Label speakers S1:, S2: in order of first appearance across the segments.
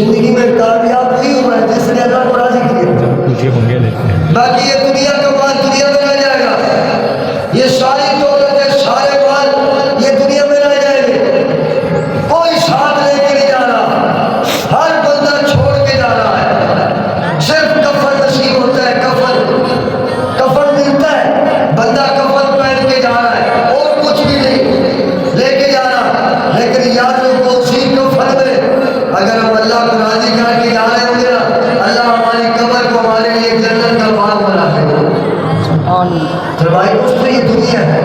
S1: زندگی میں کامیاب وہی ہوا ہے جس نے اللہ کو راضی کیا. باقی یہ دنیا کا مال دنیا میں رہ جائے گا، یہ ساری دولت ہے، سارے مال یہ دنیا میں رہ جائیں گے. کوئی ساتھ لے کے نہیں جا رہا، ہر بندہ چھوڑ کے جا رہا ہے. صرف کفن نصیب ہوتا ہے، کفن ملتا ہے، بندہ کفن پہن کے جا رہا ہے اور کچھ بھی نہیں لے کے جا رہا. لیکن یاد رکھو اسی کفن میں اگر ہم اللہ کو راضی کر کے جا رہے ہوں گے نا، اللہ ہماری قبر کو ہمارے لیے جنت کا باغ بنا دے گا. تو بھائی دوستو یہ دنیا ہے،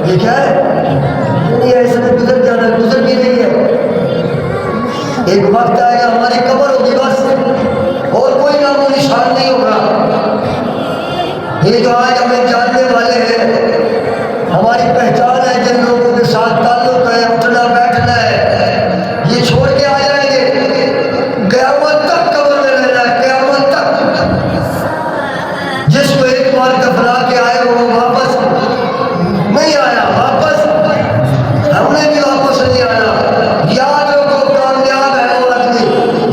S1: یہ کیا ہے؟ دنیا اس میں گزر جانا، گزر بھی نہیں ہے. ایک وقت آئے گا ہماری قبر ہوگی بس، اور کوئی نام و نشان نہیں ہوگا. یہ جو آج ہمیں جاننے والے ہیں، ہماری پہچان ہے، جن لوگوں کے ساتھ تعلق ہے، اٹھنا بیٹھنا ہے، یہ چھوڑ کے آ جائیں گے. قیامت تک قبر میں رہنا ہے، قیامت تک. جس کو ایک بار دفنا کے آئے وہ واپس نہیں آیا، واپس ہم نے بھی واپس نہیں آنا. یاد رکھو کامیاب ہے وہ آدمی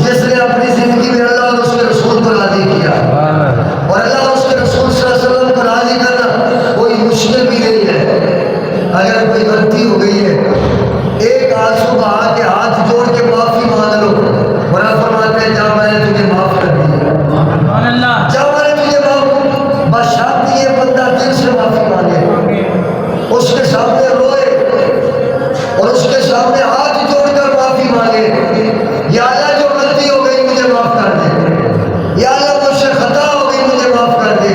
S1: جس نے اپنی زندگی میں اللہ اور اس کے رسول کو راضی کیا. اور اللہ اور اس کے رسول صلی اللہ علیہ وسلم کو راضی کرنا کوئی مشکل بھی نہیں ہے. اگر کوئی غلطی ہو گئی ہے، ایک آنسو بہا کے ہاتھ جوڑ کے معافی مانگ لو، اور آپ فرماتے ہیں جا میں نے تجھے معاف کر دیا، جا میں نے تجھے معاف. بس شرط یہ بندہ دل سے معافی مانگے، اس کے سامنے روئے اور اس کے سامنے ہاتھ جوڑ کر معافی مانگے. یا اللہ جو غلطی ہو گئی مجھے معاف کر دے، یا اللہ مجھ سے خطا ہو گئی مجھے معاف کر دے،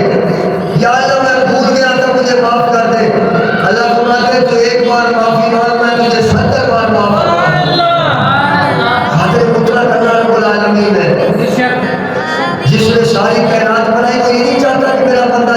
S1: یا اللہ میں بھول گیا تھا مجھے معاف کر دے. اللہ فرماتے ہیں تو ایک بار معافی مانگ میں تجھے 70 بار معاف کروں. قادر مطلق اللہ رب العالمین ہے جس نے ساری کائنات بنائی. وہ یہ نہیں چاہتا کہ میرا بندہ